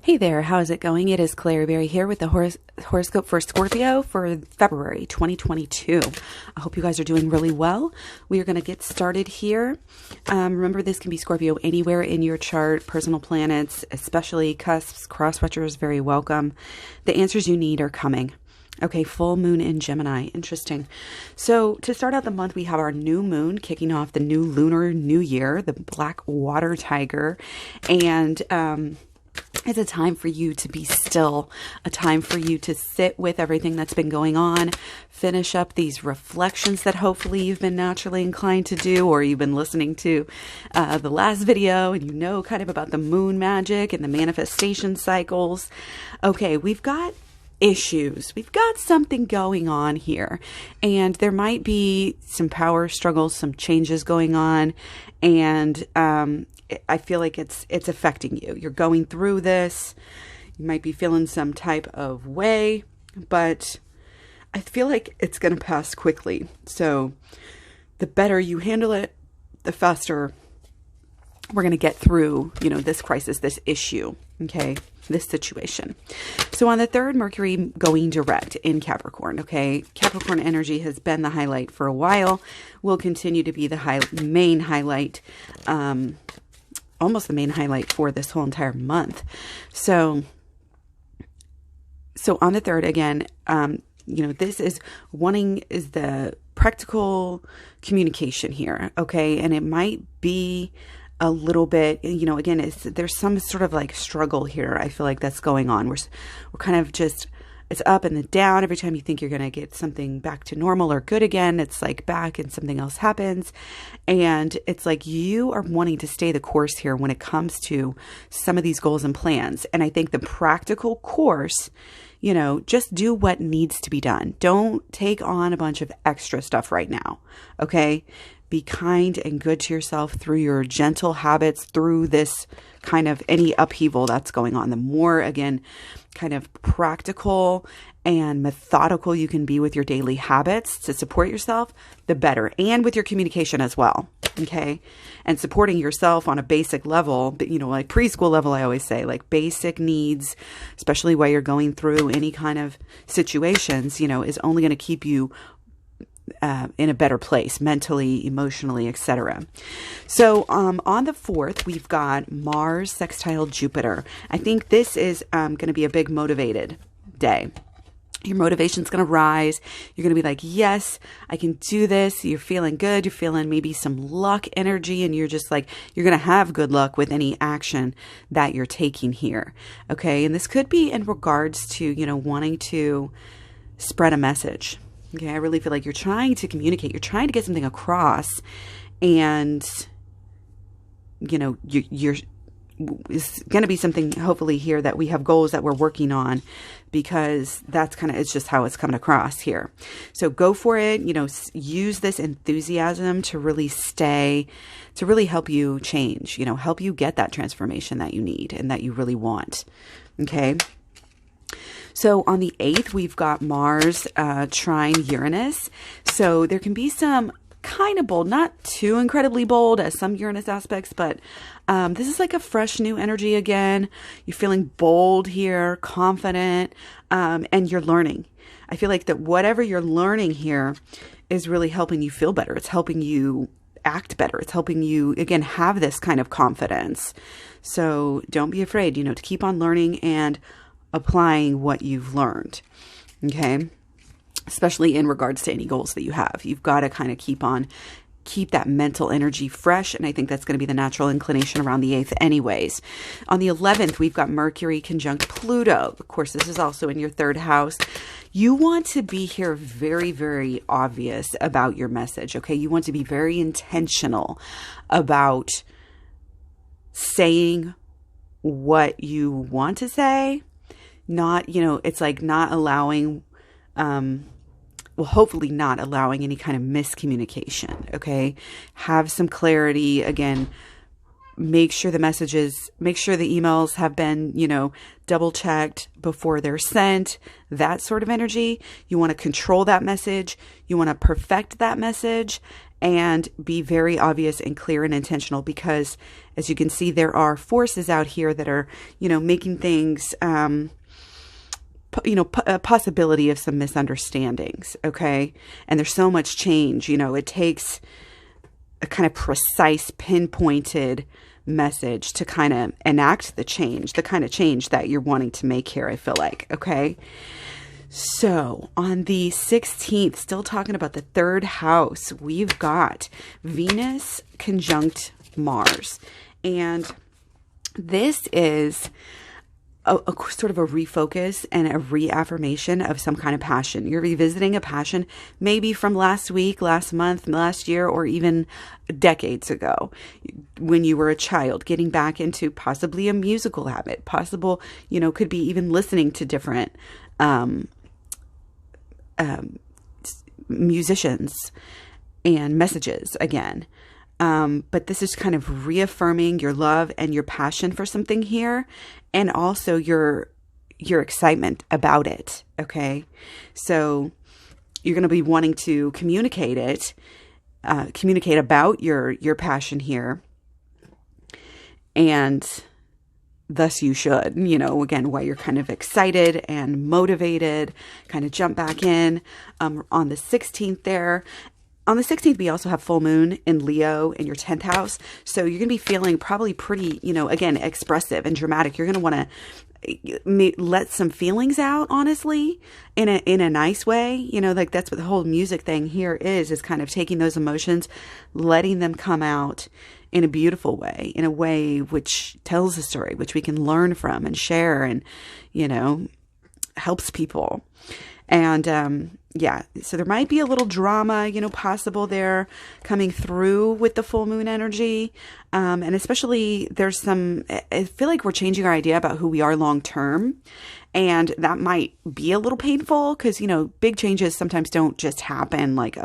Hey there, how is it going? It is Klaireeberry here with the horoscope for Scorpio for February 2022. I hope you guys are doing really well. We are going to get started here. Remember, this can be Scorpio anywhere in your chart, personal planets, especially cusps, cross-watchers, very welcome. The answers you need are coming. Okay, full moon in Gemini. Interesting. So to start out the month, we have our new moon kicking off the new lunar new year, the black water tiger. And it's a time for you to be still, a time for you to sit with everything that's been going on, finish up these reflections that hopefully you've been naturally inclined to do, or you've been listening to the last video and you know kind of about the moon magic and the manifestation cycles. Okay, we've got issues. We've got something going on here, and there might be some power struggles, some changes going on, and I feel like it's affecting you. You're going through this. You might be feeling some type of way, but I feel like it's going to pass quickly. So the better you handle it, the faster we're going to get through, this crisis, this issue, okay, this situation. So on the 3rd, Mercury going direct in Capricorn, okay? Capricorn energy has been the highlight for a while, will continue to be the main highlight, almost the main highlight for this whole entire month. So on the 3rd, again, this is the practical communication here, okay? And it might be a little bit, again, there's some sort of like struggle here. I feel like that's going on. We're kind of just, it's up and then down. Every time you think you're going to get something back to normal or good again, it's like back and something else happens. And it's like you are wanting to stay the course here when it comes to some of these goals and plans. And I think the practical course, just do what needs to be done. Don't take on a bunch of extra stuff right now. Okay. Be kind and good to yourself through your gentle habits, through this kind of any upheaval that's going on. The more, again, kind of practical and methodical you can be with your daily habits to support yourself, the better. And with your communication as well, okay? And supporting yourself on a basic level, like preschool level, I always say, like basic needs, especially while you're going through any kind of situations, is only going to keep you in a better place, mentally, emotionally, etc. So on the 4th, we've got Mars sextile Jupiter. I think this is going to be a big motivated day. Your motivation's going to rise. You're going to be like, yes, I can do this. You're feeling good. You're feeling maybe some luck energy, and you're just like, you're going to have good luck with any action that you're taking here. Okay. And this could be in regards to, wanting to spread a message. Okay, I really feel like you're trying to communicate. You're trying to get something across, and it's going to be something hopefully here that we have goals that we're working on, because it's just how it's coming across here. So go for it. Use this enthusiasm to really help you change. Help you get that transformation that you need and that you really want. Okay. So on the 8th, we've got Mars trine Uranus. So there can be some kind of bold, not too incredibly bold as some Uranus aspects, but this is like a fresh new energy again. You're feeling bold here, confident, and you're learning. I feel like that whatever you're learning here is really helping you feel better. It's helping you act better. It's helping you, again, have this kind of confidence. So don't be afraid, to keep on learning and applying what you've learned, okay? Especially in regards to any goals that you have. You've got to kind of keep that mental energy fresh, and I think that's going to be the natural inclination around the 8th anyways. On the 11th, we've got Mercury conjunct Pluto. Of course, this is also in your 3rd house. You want to be here very, very obvious about your message, okay? You want to be very intentional about saying what you want to say. Not, it's like not allowing, hopefully not allowing any kind of miscommunication, okay? Have some clarity. Again, make sure the emails have been, double checked before they're sent, that sort of energy. You want to control that message. You want to perfect that message. and be very obvious and clear and intentional, because as you can see, there are forces out here that are, making things, a possibility of some misunderstandings. Okay. And there's so much change, it takes a kind of precise, pinpointed message to kind of enact the kind of change that you're wanting to make here, I feel like. Okay. So on the 16th, still talking about the third house, we've got Venus conjunct Mars. And this is a sort of a refocus and a reaffirmation of some kind of passion. You're revisiting a passion maybe from last week, last month, last year, or even decades ago when you were a child, getting back into possibly a musical habit, could be even listening to different musicians and messages again. But this is kind of reaffirming your love and your passion for something here, and also your excitement about it. Okay. So you're going to be wanting to communicate about your passion here. And thus you should, again, why you're kind of excited and motivated, kind of jump back in, on the 16th there. On the 16th, we also have full moon in Leo in your 10th house. So you're going to be feeling probably pretty, again, expressive and dramatic. You're going to want to let some feelings out, honestly, in a nice way. Like that's what the whole music thing here is kind of taking those emotions, letting them come out in a beautiful way, in a way which tells a story, which we can learn from and share and, helps people. And, so there might be a little drama, possible there coming through with the full moon energy. And especially I feel like we're changing our idea about who we are long term. And that might be a little painful because, big changes sometimes don't just happen like,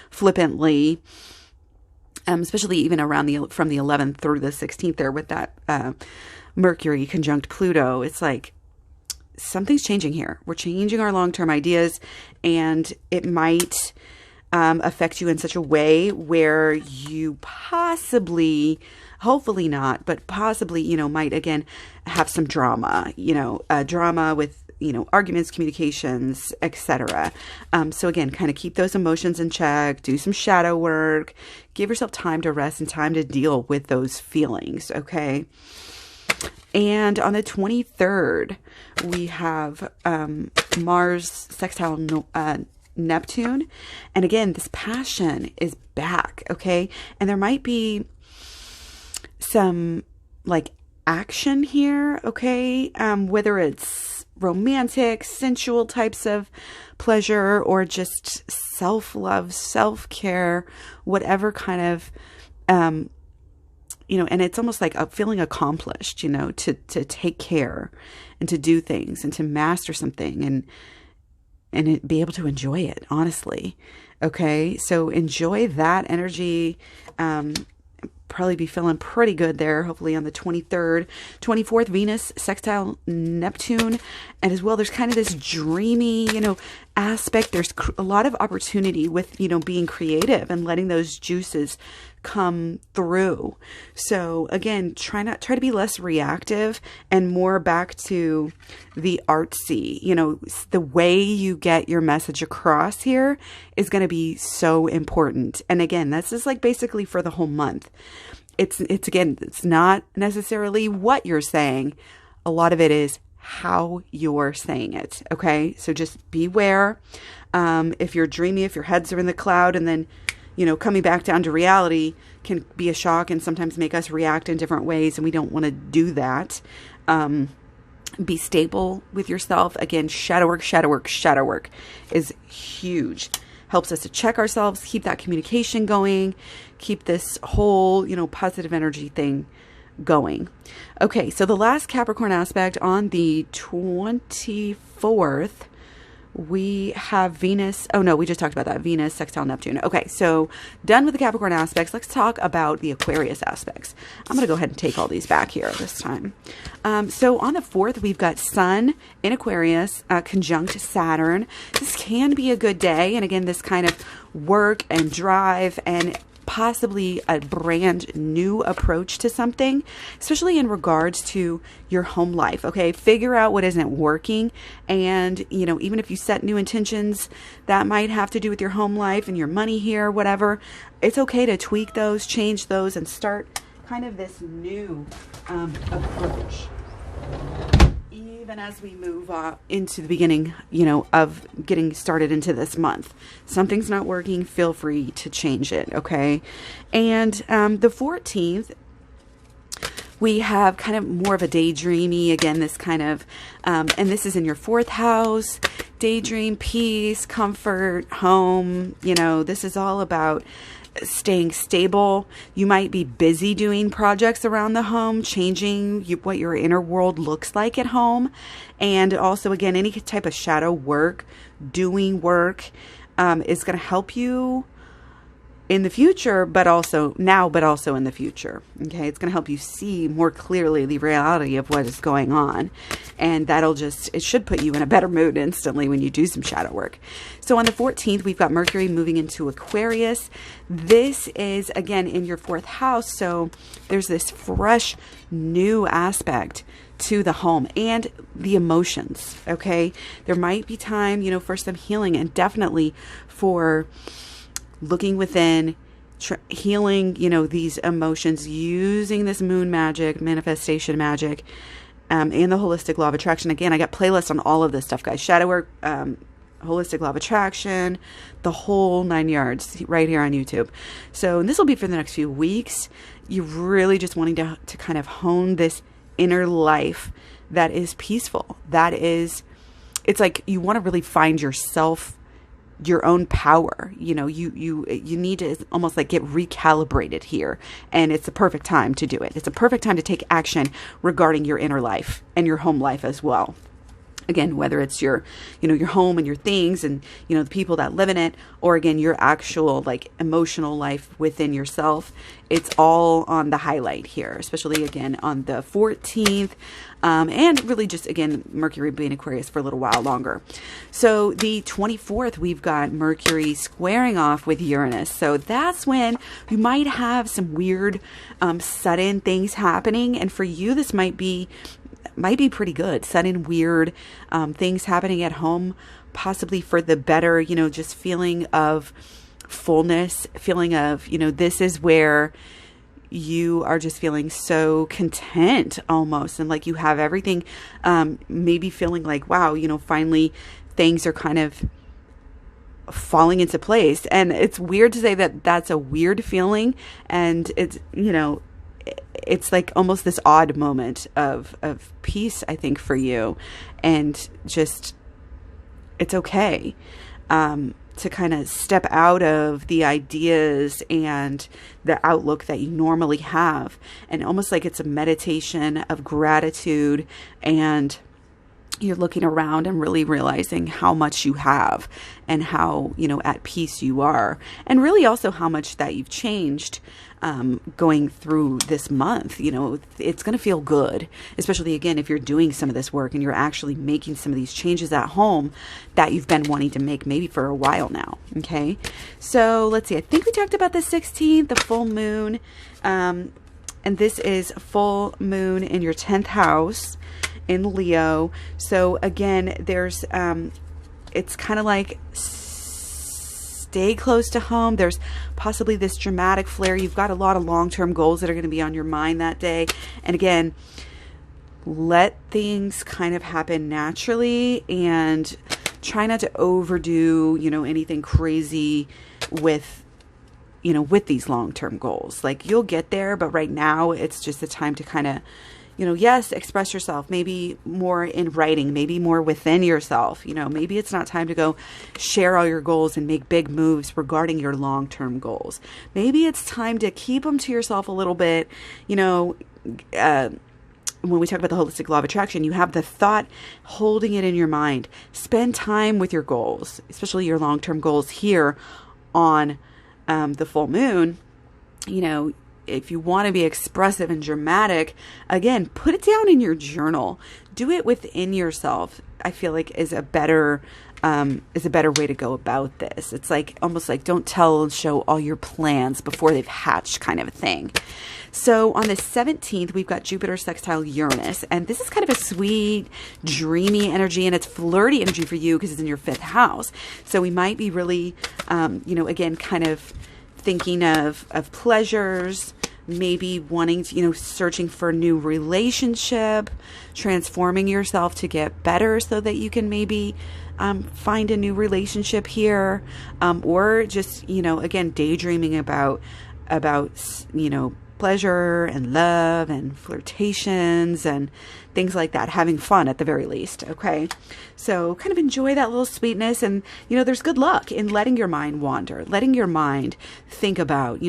flippantly. Especially even from the 11th through the 16th there with that Mercury conjunct Pluto. It's like, something's changing here. We're changing our long-term ideas, and it might affect you in such a way where you possibly, hopefully not, but possibly, might again have some drama, drama with, arguments, communications, etc. So again, kind of keep those emotions in check, do some shadow work, give yourself time to rest and time to deal with those feelings. Okay. And on the 23rd, we have Mars sextile Neptune. And again, this passion is back, okay? And there might be some like action here, okay? Whether it's romantic, sensual types of pleasure or just self-love, self-care, whatever kind of and it's almost like feeling accomplished, to take care and to do things and to master something and be able to enjoy it, honestly. Okay. So enjoy that energy. Probably be feeling pretty good there, hopefully on the 23rd, 24th, Venus sextile Neptune. And as well, there's kind of this dreamy, aspect. There's a lot of opportunity with, being creative and letting those juices come through. So again, try to be less reactive and more back to the artsy. The way you get your message across here is going to be so important. And again, this is like basically for the whole month. It's not necessarily what you're saying. A lot of it is how you're saying it. Okay. So just beware. If you're dreamy, if your heads are in the cloud and then, coming back down to reality can be a shock and sometimes make us react in different ways. And we don't want to do that. Be stable with yourself. Again, shadow work is huge. Helps us to check ourselves, keep that communication going, keep this whole, positive energy thing going. Okay, so the last Capricorn aspect on the 24th, we have Venus. Oh no, we just talked about that. Venus, sextile Neptune. Okay, so done with the Capricorn aspects. Let's talk about the Aquarius aspects. I'm going to go ahead and take all these back here this time. So on the 4th, we've got Sun in Aquarius, conjunct Saturn. This can be a good day. And again, this kind of work and drive and possibly a brand new approach to something, especially in regards to your home life. Okay. Figure out what isn't working. And, you know, even if you set new intentions that might have to do with your home life and your money here, whatever, it's okay to tweak those, change those, and start kind of this new approach. Even as we move into the beginning, you know, of getting started into this month, something's not working, feel free to change it. Okay. And the 14th, we have kind of more of a daydreamy, again, this kind of, and this is in your 4th house, daydream, peace, comfort, home. You know, this is all about staying stable. You might be busy doing projects around the home, changing what your inner world looks like at home. And also, again, any type of shadow work, doing work is going to help you in the future, but also now, but also in the future. Okay. It's going to help you see more clearly the reality of what is going on. And it should put you in a better mood instantly when you do some shadow work. So on the 14th, we've got Mercury moving into Aquarius. This is again in your 4th house. So there's this fresh new aspect to the home and the emotions. Okay. There might be time, you know, for some healing, and definitely for looking within, healing, you know, these emotions using this moon magic, manifestation magic, and the holistic law of attraction. Again, I got playlists on all of this stuff, guys. Shadow work, holistic law of attraction, the whole 9 yards right here on YouTube. So this will be for the next few weeks. You're really just wanting to kind of hone this inner life that is peaceful. It's like you want to really find yourself, your own power. You know, you need to almost like get recalibrated here, and it's the perfect time to do it. It's a perfect time to take action regarding your inner life and your home life as well. Again, whether it's your home and your things and, you know, the people that live in it, or again, your actual like emotional life within yourself, it's all on the highlight here, especially again on the 14th. And really just, again, Mercury being Aquarius for a little while longer. So the 24th, we've got Mercury squaring off with Uranus. So that's when you might have some weird, sudden things happening. And for you, this might be pretty good. Sudden, weird things happening at home, possibly for the better, you know, just feeling of fullness, feeling of, you know, this is where you are just feeling so content almost. And like you have everything, maybe feeling like, wow, you know, finally things are kind of falling into place. And it's weird to say that that's a weird feeling. And it's, you know, it's like almost this odd moment of peace, I think, for you. And just, it's okay to kind of step out of the ideas and the outlook that you normally have. And almost like it's a meditation of gratitude, and you're looking around and really realizing how much you have and how, you know, at peace you are. And really also how much that you've changed going through this month. You know, it's going to feel good, especially again, if you're doing some of this work and you're actually making some of these changes at home that you've been wanting to make maybe for a while now. Okay. So let's see. I think we talked about the 16th, the full moon. And this is full moon in your 10th house in Leo. So again, there's, it's kind of like stay close to home. There's possibly this dramatic flair. You've got a lot of long-term goals that are going to be on your mind that day. And again, let things kind of happen naturally and try not to overdo, you know, anything crazy with, you know, with these long-term goals. Like you'll get there, but right now it's just the time to kind of, you know, yes, express yourself, maybe more in writing, maybe more within yourself. You know, maybe it's not time to go share all your goals and make big moves regarding your long-term goals. Maybe it's time to keep them to yourself a little bit, you know, when we talk about the holistic law of attraction, you have the thought, holding it in your mind. Spend time with your goals, especially your long-term goals here on the full moon. You know, if you want to be expressive and dramatic, again, put it down in your journal. Do it within yourself. I feel like is a better way to go about this. It's like almost like don't tell and show all your plans before they've hatched kind of a thing. So on the 17th, we've got Jupiter sextile Uranus, and this is kind of a sweet, dreamy energy, and it's flirty energy for you because it's in your 5th house. So we might be really, again, kind of thinking of pleasures, maybe wanting to, searching for a new relationship, transforming yourself to get better so that you can maybe find a new relationship here, or just, again, daydreaming about pleasure and love and flirtations and things like that, having fun at the very least. Okay. So kind of enjoy that little sweetness. And, there's good luck in letting your mind wander, letting your mind think about,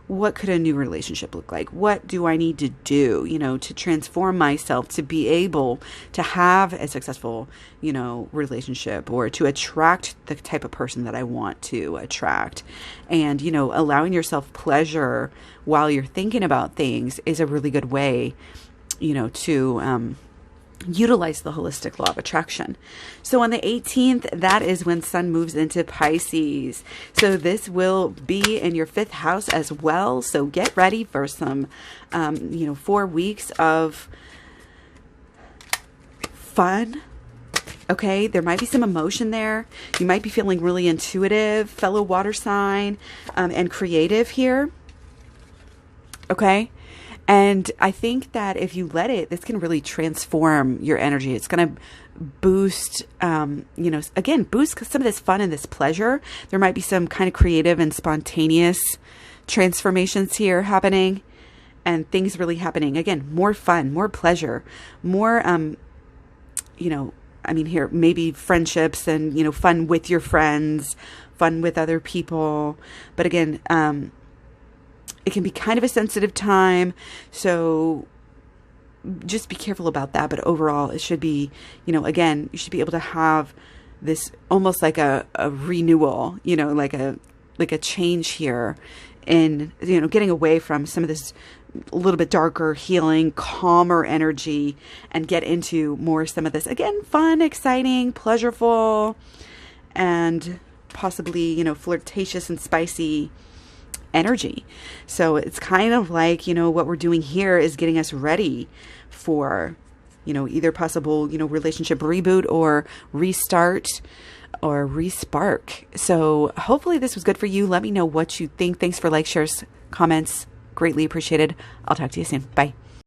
what could a new relationship look like? What do I need to do, to transform myself to be able to have a successful, relationship, or to attract the type of person that I want to attract. And, allowing yourself pleasure while you're thinking about things is a really good way, to utilize the holistic law of attraction. So on the 18th, that is when Sun moves into Pisces. So this will be in your 5th house as well. So get ready for some, 4 weeks of fun. Okay, there might be some emotion there. You might be feeling really intuitive, fellow water sign, and creative here. Okay. And I think that if you let it, this can really transform your energy. It's going to boost, boost some of this fun and this pleasure. There might be some kind of creative and spontaneous transformations here happening, and things really happening. Again, more fun, more pleasure, more, here, maybe friendships and, fun with your friends, fun with other people. But again, it can be kind of a sensitive time, so just be careful about that. But overall, it should be, again, you should be able to have this almost like a renewal, like a change here in, getting away from some of this a little bit darker, healing, calmer energy, and get into more some of this, again, fun, exciting, pleasureful, and possibly, flirtatious and spicy energy. So it's kind of like, what we're doing here is getting us ready for, either possible, relationship reboot or restart or respark. So hopefully this was good for you. Let me know what you think. Thanks for likes, shares, comments. Greatly appreciated. I'll talk to you soon. Bye.